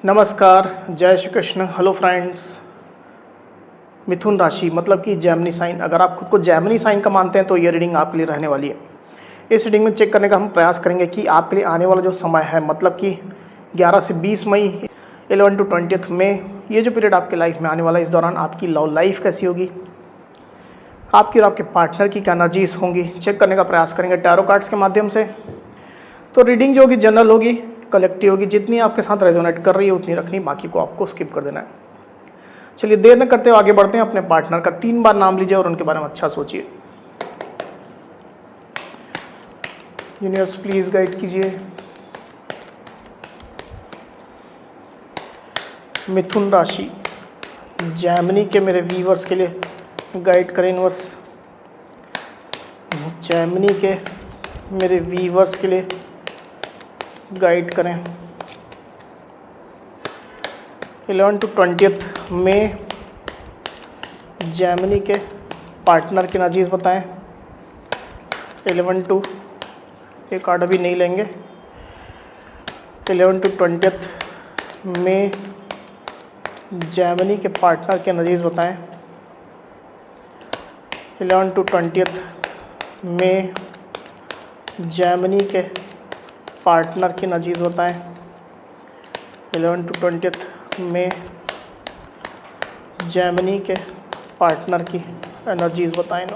नमस्कार, जय Shri Krishna. Hello friends. Mithun राशि मतलब कि जेमिनी साइन। अगर आप खुद को जेमिनी साइन का मानते हैं तो ये रीडिंग आपके लिए रहने वाली है। इस रीडिंग में चेक करने का हम प्रयास करेंगे कि आपके लिए आने वाला जो समय है, मतलब कि 11 से 20 मई, 11 to 20 मई, ये जो पीरियड आपके लाइफ में आने वाला है, इस दौरान आपकी लव लाइफ कैसी होगी, आपकी और आपके पार्टनर की क्या एनर्जीज होंगी, चेक करने का प्रयास करेंगे टैरो कार्ड्स के माध्यम से। तो रीडिंग जो होगी जनरल होगी, कलेक्टिव होगी, जितनी आपके साथ रेजोनेट कर रही है उतनी रखनी, बाकी को आपको स्किप कर देना है। चलिए देर न करते हुए आगे बढ़ते हैं। अपने पार्टनर का 3 बार नाम लीजिए और उनके बारे में अच्छा सोचिए। यूनिवर्स प्लीज गाइड कीजिए। मिथुन राशि जेमिनी के मेरे व्यूअर्स के लिए गाइड करें यूनिवर्स। जेमिनी के मेरे व्यूअर्स के लिए गाइड करें। 11 to 20 मई जेमिनी के पार्टनर की एनर्जीज बताएं। 11 to, एक कार्ड अभी नहीं लेंगे। 11 to 20 मई जेमिनी के पार्टनर की एनर्जीज बताएं। 11 to 20 मई जेमिनी के पार्टनर की एनर्जीज बताएं। 11 to 20 मई जेमिनी के पार्टनर की एनर्जीज बताएं।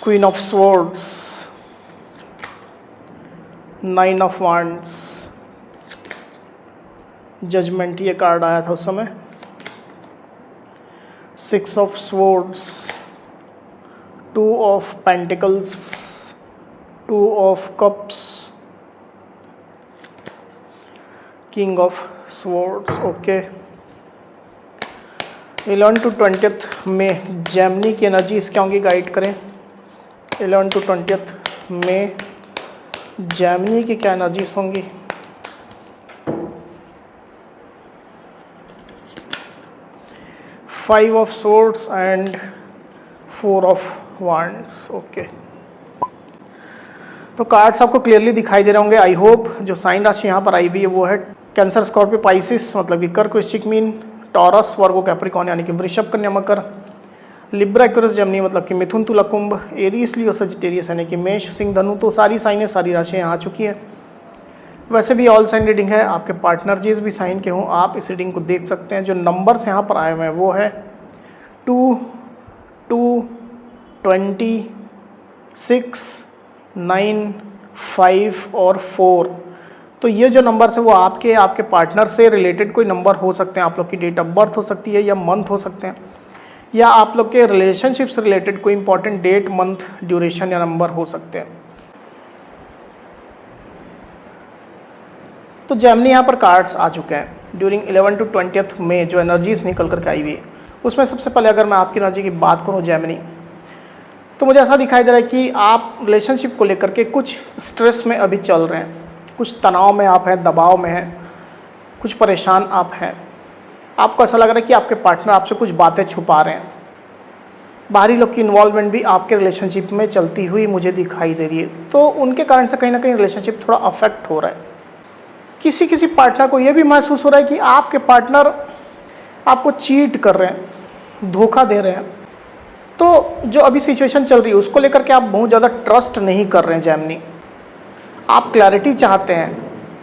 Queen of swords, 9 of wands, judgement ये कार्ड आया था उस समय। 6 of swords, 2 of pentacles, 2 of cups, king of swords. Okay, 11 to 20 में जेमिनी की एनर्जीज क्या होंगी, गाइड करें। 11 to 20 में जेमिनी की क्या एनर्जीज होंगी। Five of swords and 4 of wands. Okay, तो कार्ड्स आपको क्लियरली दिखाई दे रहे होंगे आई होप। जो साइन राशि यहाँ पर आई हुई है वो है कैंसर, स्कॉर्पियो, पाइसिस मतलब कि कर्क, वृश्चिक, मीन, टॉरस, वर्गो, कैप्रिकॉर्न यानी कि वृषभ, कन्या, मकर, लिब्रा, एक्वेरियस, जेमिनी मतलब कि मिथुन, तुला, कुंभ, एरीज, लियो, सजिटेरियस यानी कि मेष, सिंह, धनु। तो सारी साइनें, सारी राशियाँ यहाँ आ चुकी हैं। वैसे भी ऑल साइन रीडिंग है, आपके पार्टनर जिस भी साइन के हों आप इस रीडिंग को देख सकते हैं। जो नंबर्स यहाँ पर आए हुए हैं वो है 2, 2, 20, 6, 9, 5 और 4। तो ये जो नंबर्स है वो आपके पार्टनर से रिलेटेड कोई नंबर हो सकते हैं। आप लोग की डेट ऑफ बर्थ हो सकती है या मंथ हो सकते हैं, या आप लोग के रिलेशनशिप से रिलेटेड कोई इंपॉर्टेंट डेट, मंथ, ड्यूरेशन या नंबर हो सकते हैं। तो जेमिनी यहाँ पर कार्ड्स आ चुके हैं ड्यूरिंग 11 to 20 में। जो एनर्जीज निकल करके आई हुई है उसमें सबसे पहले अगर मैं आपकी एनर्जी की बात करूँ जेमिनी, तो मुझे ऐसा दिखाई दे रहा है कि आप रिलेशनशिप को लेकर के कुछ स्ट्रेस में अभी चल रहे हैं, कुछ तनाव में आप हैं, दबाव में हैं, कुछ परेशान आप हैं। आपको ऐसा लग रहा है कि आपके पार्टनर आपसे कुछ बातें छुपा रहे हैं। बाहरी लोग की इन्वॉल्वमेंट भी आपके रिलेशनशिप में चलती हुई मुझे दिखाई दे रही है। तो उनके कारण से कहीं ना कहीं रिलेशनशिप थोड़ा अफेक्ट हो रहा है। किसी किसी पार्टनर को यह भी महसूस हो रहा है कि आपके पार्टनर आपको चीट कर रहे हैं, धोखा दे रहे हैं। तो जो अभी सिचुएशन चल रही है उसको लेकर के आप बहुत ज़्यादा ट्रस्ट नहीं कर रहे हैं जेमिनी। आप क्लैरिटी चाहते हैं,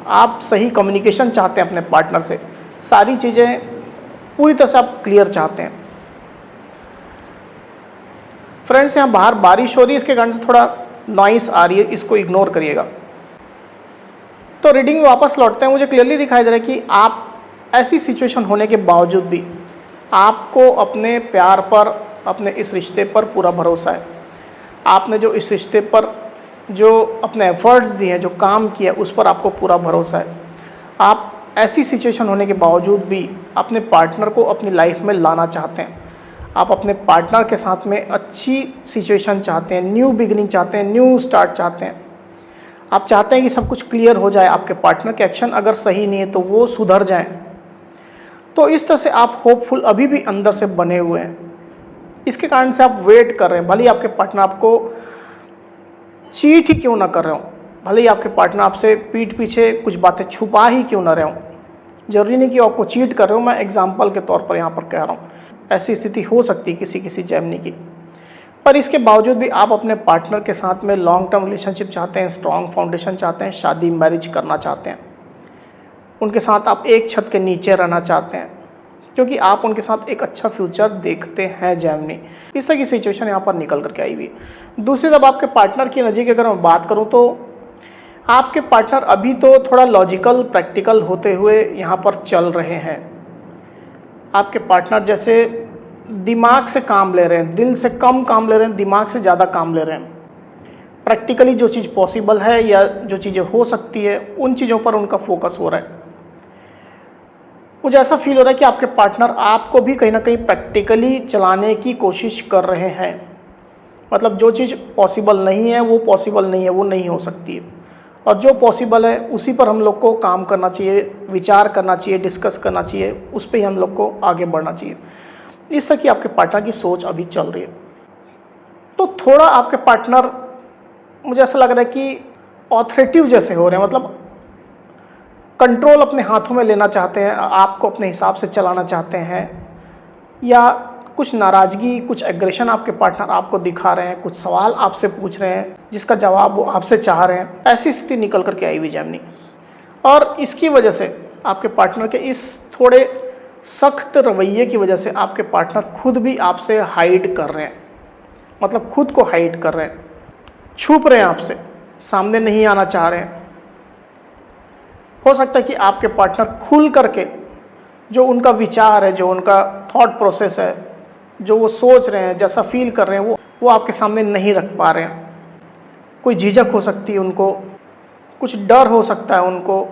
आप सही कम्युनिकेशन चाहते हैं अपने पार्टनर से, सारी चीज़ें पूरी तरह से आप क्लियर चाहते हैं। फ्रेंड्स, यहाँ बाहर बारिश हो रही है, इसके कारण से थोड़ा नॉइस आ रही है, इसको इग्नोर करिएगा। तो रीडिंग में वापस लौटते हैं। मुझे क्लियरली दिखाई दे रहा है कि आप ऐसी सिचुएशन होने के बावजूद भी आपको अपने प्यार पर, अपने इस रिश्ते पर पूरा भरोसा है। आपने जो इस रिश्ते पर जो अपने एफर्ट्स दिए हैं, जो काम किया, उस पर आपको पूरा भरोसा है। आप ऐसी सिचुएशन होने के बावजूद भी अपने पार्टनर को अपनी लाइफ में लाना चाहते हैं। आप अपने पार्टनर के साथ में अच्छी सिचुएशन चाहते हैं, न्यू बिगिनिंग चाहते हैं, न्यू स्टार्ट चाहते हैं। आप चाहते हैं कि सब कुछ क्लियर हो जाए, आपके पार्टनर के एक्शन अगर सही नहीं है तो वो सुधर जाएं। तो इस तरह से आप होपफुल अभी भी अंदर से बने हुए हैं। इसके कारण से आप वेट कर रहे हैं, भले ही आपके पार्टनर आपको चीट ही क्यों ना कर रहे हो, भले ही आपके पार्टनर आपसे पीठ पीछे कुछ बातें छुपा ही क्यों ना रहे हो, जरूरी नहीं कि आपको चीट कर रहे हो, मैं एग्जाम्पल के तौर पर यहाँ पर कह रहा हूँ, ऐसी स्थिति हो सकती है किसी किसी जेमिनी की। पर इसके बावजूद भी आप अपने पार्टनर के साथ में लॉन्ग टर्म रिलेशनशिप चाहते हैं, स्ट्रॉन्ग फाउंडेशन चाहते हैं, शादी मैरिज करना चाहते हैं, उनके साथ आप एक छत के नीचे रहना चाहते हैं, क्योंकि आप उनके साथ एक अच्छा फ्यूचर देखते हैं जेमिनी। इस तरह की सिचुएशन यहाँ पर निकल करके आई हुई है। दूसरी तरफ आपके पार्टनर की एनर्जी की अगर मैं बात करूँ तो आपके पार्टनर अभी तो थोड़ा लॉजिकल प्रैक्टिकल होते हुए यहाँ पर चल रहे हैं। आपके पार्टनर जैसे दिमाग से काम ले रहे हैं, दिल से कम काम ले रहे हैं, दिमाग से ज़्यादा काम ले रहे हैं। प्रैक्टिकली जो चीज़ पॉसिबल है या जो चीज़ें हो सकती है उन चीज़ों पर उनका फोकस हो रहा है। मुझे ऐसा फील हो रहा है कि आपके पार्टनर आपको भी कहीं ना कहीं प्रैक्टिकली चलाने की कोशिश कर रहे हैं। मतलब जो चीज़ पॉसिबल नहीं है वो पॉसिबल नहीं है, वो नहीं हो सकती है, और जो पॉसिबल है उसी पर हम लोग को काम करना चाहिए, विचार करना चाहिए, डिस्कस करना चाहिए, उस पर ही हम लोग को आगे बढ़ना चाहिए। इस तरह की आपके पार्टनर की सोच अभी चल रही है। तो थोड़ा आपके पार्टनर मुझे ऐसा लग रहा है कि ऑथोरिटिव जैसे हो रहे हैं, मतलब कंट्रोल अपने हाथों में लेना चाहते हैं, आपको अपने हिसाब से चलाना चाहते हैं, या कुछ नाराज़गी, कुछ एग्रेशन आपके पार्टनर आपको दिखा रहे हैं, कुछ सवाल आपसे पूछ रहे हैं जिसका जवाब वो आपसे चाह रहे हैं। ऐसी स्थिति निकल करके आई हुई जेमिनी। और इसकी वजह से आपके पार्टनर के इस थोड़े सख्त रवैये की वजह से आपके पार्टनर खुद भी आपसे हाइड कर रहे हैं, मतलब खुद को हाइड कर रहे हैं, छुप रहे हैं आपसे, सामने नहीं आना चाह रहे हैं। हो सकता है कि आपके पार्टनर खुल करके जो उनका विचार है, जो उनका थॉट प्रोसेस है, जो वो सोच रहे हैं, जैसा फील कर रहे हैं, वो आपके सामने नहीं रख पा रहे हैं। कोई झिझक हो सकती है उनको, कुछ डर हो सकता है उनको,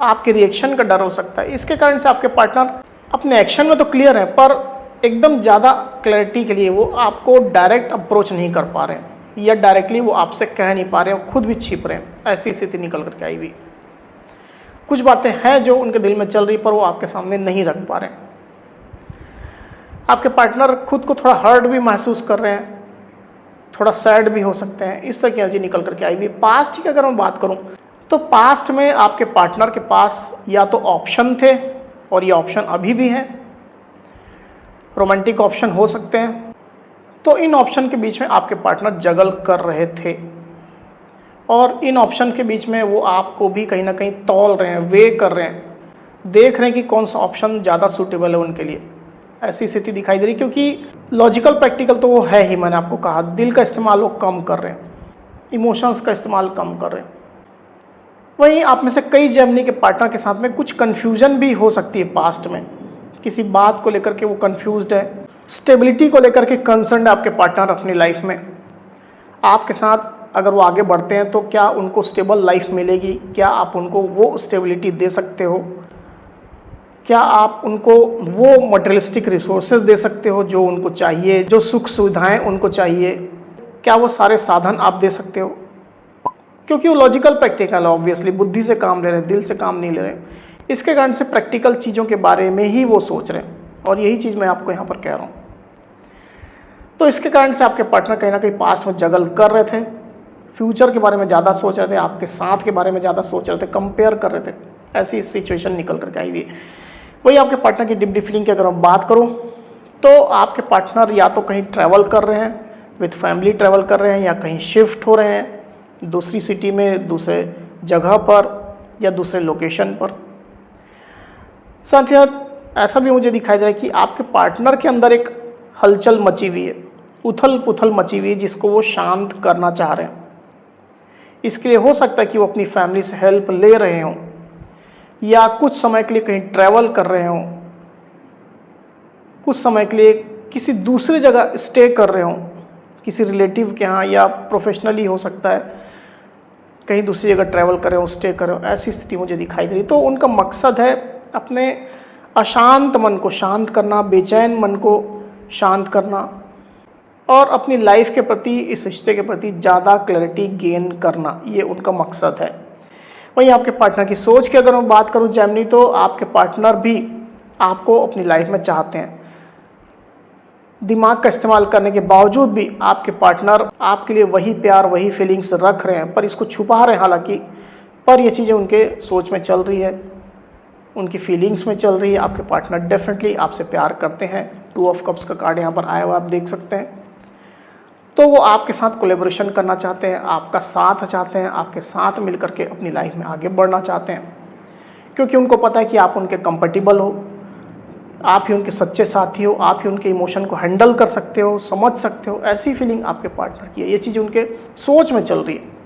आपके रिएक्शन का डर हो सकता है। इसके कारण से आपके पार्टनर अपने एक्शन में तो क्लियर है, पर एकदम ज़्यादा क्लैरिटी के लिए वो आपको डायरेक्ट अप्रोच नहीं कर पा रहे हैं, या डायरेक्टली वो आपसे कह नहीं पा रहे हैं, खुद भी छिप रहे हैं। ऐसी स्थिति निकल करके आई हुई। कुछ बातें हैं जो उनके दिल में चल रही, पर वो आपके सामने नहीं रख पा रहे हैं। आपके पार्टनर खुद को थोड़ा हर्ट भी महसूस कर रहे हैं, थोड़ा सैड भी हो सकते हैं। इस तरह की एनर्जी निकल करके आई हुई। पास्ट की अगर मैं बात करूं तो पास्ट में आपके पार्टनर के पास या तो ऑप्शन थे, और ये ऑप्शन अभी भी हैं, रोमांटिक ऑप्शन हो सकते हैं। तो इन ऑप्शन के बीच में आपके पार्टनर जगल कर रहे थे, और इन ऑप्शन के बीच में वो आपको भी कहीं ना कहीं तौल रहे हैं, वे कर रहे हैं, देख रहे हैं कि कौन सा ऑप्शन ज़्यादा सूटेबल है उनके लिए। ऐसी स्थिति दिखाई दे रही, क्योंकि लॉजिकल प्रैक्टिकल तो वो है ही, मैंने आपको कहा, दिल का इस्तेमाल वो कम कर रहे हैं, इमोशंस का इस्तेमाल कम कर रहे हैं। वहीं आप में से कई जेमिनी के पार्टनर के साथ में कुछ कन्फ्यूजन भी हो सकती है पास्ट में, किसी बात को लेकर के वो कन्फ्यूज्ड है, स्टेबिलिटी को लेकर के कंसर्न है आपके पार्टनर अपनी लाइफ में। आपके साथ अगर वो आगे बढ़ते हैं तो क्या उनको स्टेबल लाइफ मिलेगी, क्या आप उनको वो स्टेबिलिटी दे सकते हो, क्या आप उनको वो मटेरियलिस्टिक रिसोर्सेज दे सकते हो जो उनको चाहिए, जो सुख सुविधाएं उनको चाहिए, क्या वो सारे साधन आप दे सकते हो? क्योंकि वो लॉजिकल प्रैक्टिकल है, ऑब्वियसली बुद्धि से काम ले रहे हैं, दिल से काम नहीं ले रहे हैं। इसके कारण से प्रैक्टिकल चीज़ों के बारे में ही वो सोच रहे हैं, और यही चीज़ मैं आपको यहाँ पर कह रहा हूँ। तो इसके कारण से आपके पार्टनर कहीं ना कहीं पास्ट में जगल कर रहे थे, फ्यूचर के बारे में ज़्यादा सोच रहे थे, आपके साथ के बारे में ज़्यादा सोच रहे थे, कंपेयर कर रहे थे। ऐसी सिचुएशन निकल करके आई हुई। वही आपके पार्टनर की डीप फीलिंग की अगर मैं बात करूं तो आपके पार्टनर या तो कहीं ट्रैवल कर रहे हैं, विथ फैमिली ट्रैवल कर रहे हैं, या कहीं शिफ्ट हो रहे हैं दूसरी सिटी में, दूसरे जगह पर, या दूसरे लोकेशन पर। साथ ही साथ ऐसा भी मुझे दिखाई दे रहा है कि आपके पार्टनर के अंदर एक हलचल मची हुई है, उथल पुथल मची हुई है, जिसको वो शांत करना चाह रहे हैं। इसके लिए हो सकता है कि वो अपनी फैमिली से हेल्प ले रहे हों, या कुछ समय के लिए कहीं ट्रैवल कर रहे हों, कुछ समय के लिए किसी दूसरी जगह स्टे कर रहे हों, किसी रिलेटिव के यहाँ, या प्रोफेशनली हो सकता है कहीं दूसरी जगह ट्रैवल कर रहे हो, स्टे कर रहे हो। ऐसी स्थिति मुझे दिखाई दे रही। तो उनका मकसद है अपने अशांत मन को शांत करना, बेचैन मन को शांत करना, और अपनी लाइफ के प्रति, इस रिश्ते के प्रति ज़्यादा क्लैरिटी गेन करना, ये उनका मकसद है। वहीं आपके पार्टनर की सोच की अगर मैं बात करूं जेमिनी, तो आपके पार्टनर भी आपको अपनी लाइफ में चाहते हैं। दिमाग का इस्तेमाल करने के बावजूद भी आपके पार्टनर आपके लिए वही प्यार वही फीलिंग्स रख रहे हैं, पर इसको छुपा रहे हैं हालांकि, पर ये चीज़ें उनके सोच में चल रही है, उनकी फीलिंग्स में चल रही है। आपके पार्टनर डेफिनेटली आपसे प्यार करते हैं। 2 ऑफ कप्स का कार्ड यहाँ पर आया हुआ आप देख सकते हैं। तो वो आपके साथ कोलेबोरेशन करना चाहते हैं, आपका साथ चाहते हैं, आपके साथ मिल करके अपनी लाइफ में आगे बढ़ना चाहते हैं, क्योंकि उनको पता है कि आप उनके कंफर्टेबल हो, आप ही उनके सच्चे साथी हो, आप ही उनके इमोशन को हैंडल कर सकते हो, समझ सकते हो। ऐसी फीलिंग आपके पार्टनर की है, ये चीज़ उनके सोच में चल रही है।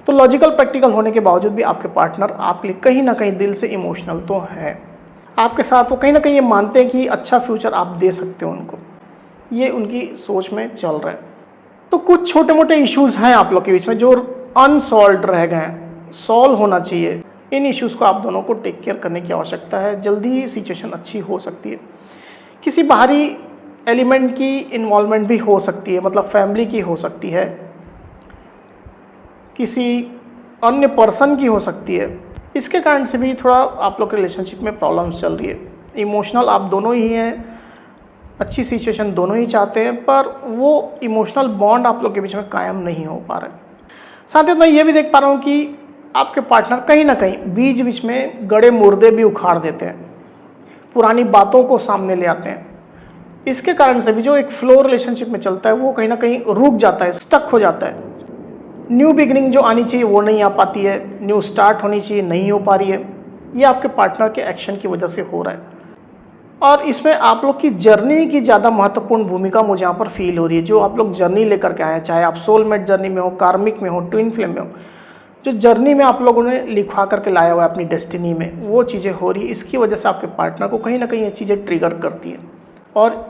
तो लॉजिकल प्रैक्टिकल होने के बावजूद भी आपके पार्टनर आपके लिए कहीं ना कहीं दिल से इमोशनल तो है आपके साथ। वो कहीं ना कहीं ये मानते हैं कि अच्छा फ्यूचर आप दे सकते हो उनको, ये उनकी सोच में चल रहा है। तो कुछ छोटे मोटे इश्यूज हैं आप लोग के बीच में जो अनसॉल्व रह गए हैं, सॉल्व होना चाहिए। इन इश्यूज़ को आप दोनों को टेक केयर करने की आवश्यकता है, जल्दी ही सिचुएशन अच्छी हो सकती है। किसी बाहरी एलिमेंट की इन्वॉल्वमेंट भी हो सकती है, मतलब फैमिली की हो सकती है, किसी अन्य पर्सन की हो सकती है। इसके कारण से भी थोड़ा आप लोग के रिलेशनशिप में प्रॉब्लम्स चल रही है। इमोशनल आप दोनों ही हैं, अच्छी सिचुएशन दोनों ही चाहते हैं, पर वो इमोशनल बॉन्ड आप लोग के बीच में कायम नहीं हो पा रहा है। साथ ही मैं ये भी देख पा रहा हूँ कि आपके पार्टनर कहीं ना कहीं बीच बीच में गड़े मुर्दे भी उखाड़ देते हैं, पुरानी बातों को सामने ले आते हैं। इसके कारण से भी जो एक फ्लो रिलेशनशिप में चलता है वो कहीं ना कहीं रुक जाता है, स्टक हो जाता है। न्यू बिगिनिंग जो आनी चाहिए वो नहीं आ पाती है, न्यू स्टार्ट होनी चाहिए नहीं हो पा रही है। ये आपके पार्टनर के एक्शन की वजह से हो रहा है। और इसमें आप लोग की जर्नी की ज़्यादा महत्वपूर्ण भूमिका मुझे यहाँ पर फील हो रही है। जो आप लोग जर्नी लेकर के आए हैं, चाहे आप सोलमेट जर्नी में हो, कार्मिक में हो, ट्विन फ्लेम में हो, जो जर्नी में आप लोगों ने लिखवा करके लाया हुआ है अपनी डेस्टिनी में, वो चीज़ें हो रही है। इसकी वजह से आपके पार्टनर को कहीं ना कहीं ये चीज़ें ट्रिगर करती हैं और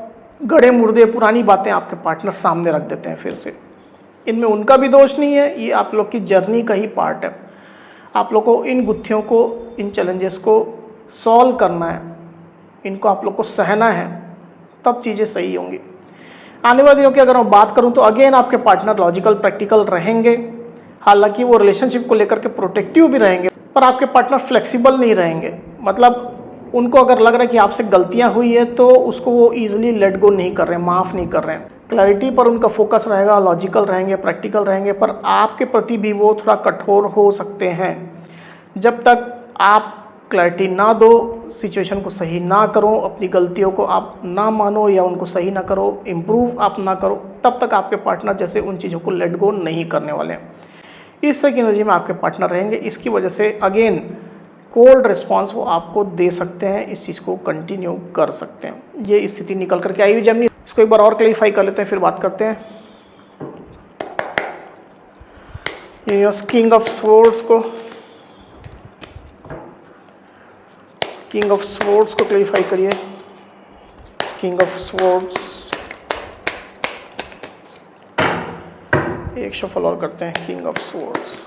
गड़े मुर्दे पुरानी बातें आपके पार्टनर सामने रख देते हैं फिर से। इनमें उनका भी दोष नहीं है, ये आप लोग की जर्नी का ही पार्ट है। आप लोग को इन गुत्थियों को, इन चैलेंजेस को सॉल्व करना है, इनको आप लोग को सहना है, तब चीज़ें सही होंगी। आने वाले दिनों की अगर मैं बात करूं तो अगेन आपके पार्टनर लॉजिकल प्रैक्टिकल रहेंगे। हालांकि वो रिलेशनशिप को लेकर के प्रोटेक्टिव भी रहेंगे, पर आपके पार्टनर फ्लेक्सिबल नहीं रहेंगे। मतलब उनको अगर लग रहा है कि आपसे गलतियां हुई है तो उसको वो ईजिली लेट गो नहीं कर रहे हैं, माफ़ नहीं कर रहे हैं। क्लैरिटी पर उनका फोकस रहेगा, लॉजिकल रहेंगे, प्रैक्टिकल रहेंगे, पर आपके प्रति भी वो थोड़ा कठोर हो सकते हैं। जब तक आप क्लैरिटी ना दो, सिचुएशन को सही ना करो, अपनी गलतियों को आप ना मानो या उनको सही ना करो, इम्प्रूव आप ना करो, तब तक आपके पार्टनर जैसे उन चीज़ों को लेट गो नहीं करने वाले हैं। इस तरह की एनर्जी में आपके पार्टनर रहेंगे। इसकी वजह से अगेन कोल्ड रिस्पॉन्स वो आपको दे सकते हैं, इस चीज़ को कंटिन्यू कर सकते हैं। ये स्थिति निकल करके आई हुई जेमिनी। इसको एक बार और क्लैरिफाई कर लेते हैं, फिर बात करते हैं। ये किंग ऑफ स्वॉर्ड्स को क्लैरिफाई करिए। किंग ऑफ स्वॉर्ड्स, एक शफल और करते हैं। King of swords,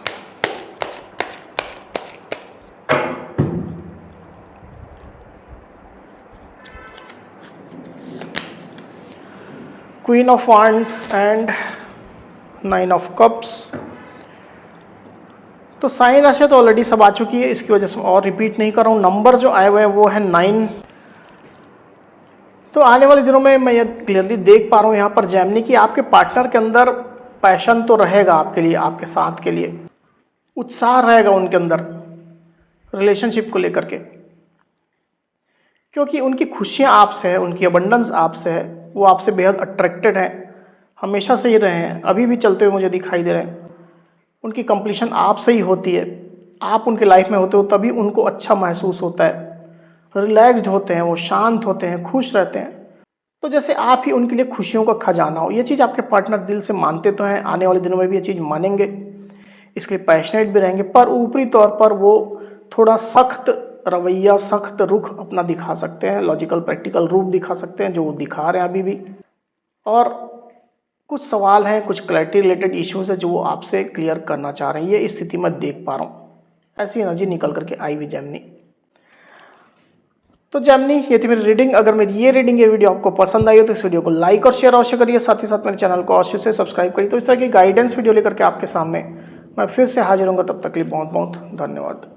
queen of wands and 9 of cups. तो साइन राशि तो ऑलरेडी सब आ चुकी है, इसकी वजह से और रिपीट नहीं कर रहा हूँ। नंबर जो आए हुए हैं वो है 9। तो आने वाले दिनों में मैं ये क्लियरली देख पा रहा हूँ यहाँ पर जेमिनी कि आपके पार्टनर के अंदर पैशन तो रहेगा आपके लिए, आपके साथ के लिए उत्साह रहेगा उनके अंदर रिलेशनशिप को लेकर के, क्योंकि उनकी खुशियाँ आपसे है, उनकी अबंडेंस आपसे है, वो आपसे बेहद अट्रैक्टेड हैं, हमेशा से ही रहे हैं, अभी भी चलते हुए मुझे दिखाई दे रहे हैं। उनकी कंप्लीशन आपसे ही होती है, आप उनके लाइफ में होते हो तभी उनको अच्छा महसूस होता है, रिलैक्स्ड होते हैं, वो शांत होते हैं, खुश रहते हैं। तो जैसे आप ही उनके लिए खुशियों का खजाना हो। ये चीज़ आपके पार्टनर दिल से मानते तो हैं, आने वाले दिनों में भी ये चीज़ मानेंगे, इसके लिए पैशनेट भी रहेंगे, पर ऊपरी तौर पर वो थोड़ा सख्त रवैया, सख्त रुख अपना दिखा सकते हैं, लॉजिकल प्रैक्टिकल रूप दिखा सकते हैं जो वो दिखा रहे हैं अभी भी। और कुछ सवाल हैं, कुछ क्लैरिटी रिलेटेड इश्यूज़ है जो वो आपसे क्लियर करना चाह रहे हैं। ये इस स्थिति में देख पा रहा हूँ, ऐसी एनर्जी निकल करके आई हुई जेमिनी। तो जेमिनी, ये थी मेरी रीडिंग। अगर मेरी ये वीडियो आपको पसंद आई हो तो इस वीडियो को लाइक और शेयर अवश्य करिए, साथ ही साथ मेरे चैनल को अवश्य से सब्सक्राइब करिए। तो इस तरह की गाइडेंस वीडियो लेकर के आपके सामने मैं फिर से हाजिर होऊंगा, तब तक के लिए बहुत बहुत धन्यवाद।